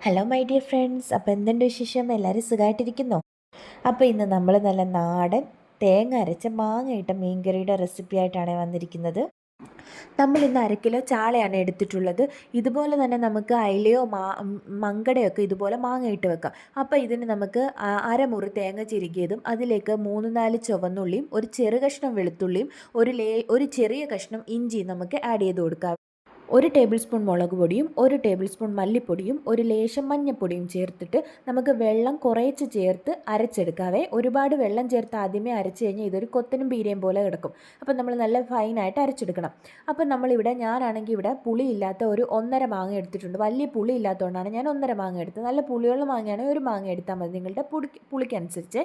Hello my dear friends, അപ്പോൾ എന്തുണ്ട് വിശേഷം? എല്ലാവരും സുഖമായിട്ടിരിക്കുന്നോ? അപ്പോൾ ഇന്ന് നമ്മൾ നല്ല നാടൻ തേങ്ങ അരച്ച മാങ്ങയിട്ട മീൻകറിയുടെ റെസിപ്പി ആയിട്ടാണ് വന്നിരിക്കുന്നത്. നമ്മൾ ഇന്ന് 1/2 കിലോ ചാളയാണ് എടുത്തിട്ടുള്ളത്. ഇതുപോലെ തന്നെ നമുക്ക് അയിലയോ മങ്കടയൊക്കെ ഇതുപോലെ മാങ്ങയിട്ട് വെക്കാം. അപ്പോൾ ഇതിന് നമുക്ക് അരമുറി തേങ്ങ ചിരകിയതും അതിലേക്ക് 3-4 ചുവന്നുള്ളിയും ഒരു ചെറു കഷ്ണം വെളുത്തുള്ളിയും ഒരു ചെറിയ കഷ്ണം ഇഞ്ചിയും നമുക്ക് ആഡ് ചെയ്ത് കൊടുക്കാം. 1 ടേബിൾ സ്പൂൺ മുളക് പൊടിയും 1 ടേബിൾ സ്പൂൺ മല്ലിപ്പൊടിയും ഒരു ലേശം മഞ്ഞൾപ്പൊടിയും ചേർത്തിട്ട് നമുക്ക് വെള്ളം കുറേച്ച് ചേർത്ത് അരച്ചെടുക്കാവേ. ഒരുപാട് വെള്ളം ചേർത്ത് ആദ്യമേ അരച്ച് കഴിഞ്ഞാൽ ഇതൊരു കൊത്തനും പീരയും പോലെ കിടക്കും. അപ്പോൾ നമ്മൾ നല്ല ഫൈനായിട്ട് അരച്ചെടുക്കണം. അപ്പോൾ ഞാനാണെങ്കിൽ ഇവിടെ പുളിയില്ലാത്ത ഒരു 1.5 മാങ്ങ എടുത്തിട്ടുണ്ട്. വലിയ പുളി ഇല്ലാത്തതുകൊണ്ടാണ് ഞാൻ 1.5 മാങ്ങ എടുത്തത്. നല്ല പുളിയുള്ള മാങ്ങയാണെങ്കിൽ 1 മാങ്ങ എടുത്താൽ മതി നിങ്ങളുടെ പുളിക്കനുസരിച്ച്.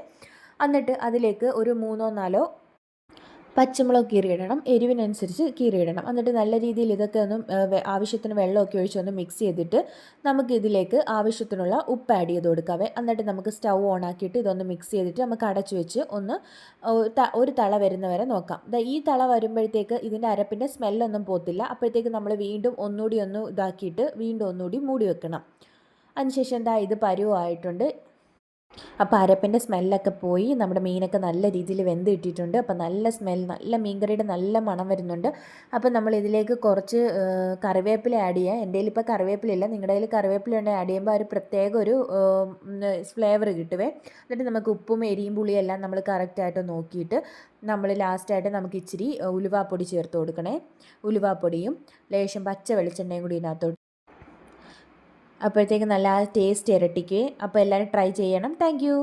എന്നിട്ട് അതിലേക്ക് ഒരു 3-4 പച്ചമുളക് കീറിയിടണം, എരിവിനനുസരിച്ച് കീറിയിടണം. എന്നിട്ട് നല്ല രീതിയിൽ ഇതൊക്കെ ഒന്ന് ആവശ്യത്തിന് വെള്ളമൊക്കെ ഒഴിച്ച് ഒന്ന് മിക്സ് ചെയ്തിട്ട് നമുക്കിതിലേക്ക് ആവശ്യത്തിനുള്ള ഉപ്പ് ആഡ് ചെയ്ത് കൊടുക്കാവേ. എന്നിട്ട് നമുക്ക് സ്റ്റൗ ഓൺ ആക്കിയിട്ട് ഇതൊന്ന് മിക്സ് ചെയ്തിട്ട് നമുക്ക് അടച്ചു വെച്ച് ഒന്ന് ഒരു തള വരുന്നവരെ നോക്കാം. ഈ തള വരുമ്പോഴത്തേക്ക് ഇതിൻ്റെ അരപ്പിൻ്റെ സ്മെല്ലൊന്നും പോത്തില്ല. അപ്പോഴത്തേക്ക് നമ്മൾ വീണ്ടും ഒന്നുകൂടി ഇതാക്കിയിട്ട് വീണ്ടും ഒന്നുകൂടി മൂടി വെക്കണം. അതിനുശേഷം ഇത് പരുവമായിട്ടുണ്ട്. അപ്പോൾ അരപ്പിൻ്റെ സ്മെല്ലൊക്കെ പോയി നമ്മുടെ മീനൊക്കെ നല്ല രീതിയിൽ വെന്ത് കിട്ടിയിട്ടുണ്ട്. അപ്പോൾ നല്ല മീൻകറിയുടെ നല്ല മണം വരുന്നുണ്ട്. അപ്പോൾ നമ്മൾ ഇതിലേക്ക് കുറച്ച് കറിവേപ്പില ആഡ് ചെയ്യുക. എൻ്റെ കയ്യിൽ ഇപ്പോൾ കറിവേപ്പിലയില്ല, നിങ്ങളുടെ കയ്യിൽ കറിവേപ്പില ഉണ്ടെങ്കിൽ ആഡ് ചെയ്യുമ്പോൾ ഒരു പ്രത്യേക ഒരു ഫ്ലേവർ കിട്ടുവേ. എന്നിട്ട് നമുക്ക് ഉപ്പും എരിയും പുളിയും എല്ലാം നമ്മൾ കറക്റ്റായിട്ട് നോക്കിയിട്ട് നമ്മൾ ലാസ്റ്റായിട്ട് നമുക്ക് ഇച്ചിരി ഉലുവാപ്പൊടി ചേർത്ത് കൊടുക്കണേ. ഉലുവാപ്പൊടിയും ലേശം പച്ച വെളിച്ചെണ്ണയും കൂടി ഇതിനകത്തോട്ട് അപ്പോഴത്തേക്ക് നല്ല ടേസ്റ്റ് ഇരട്ടിക്കുകയും. അപ്പോൾ എല്ലാവരും ട്രൈ ചെയ്യണം. താങ്ക്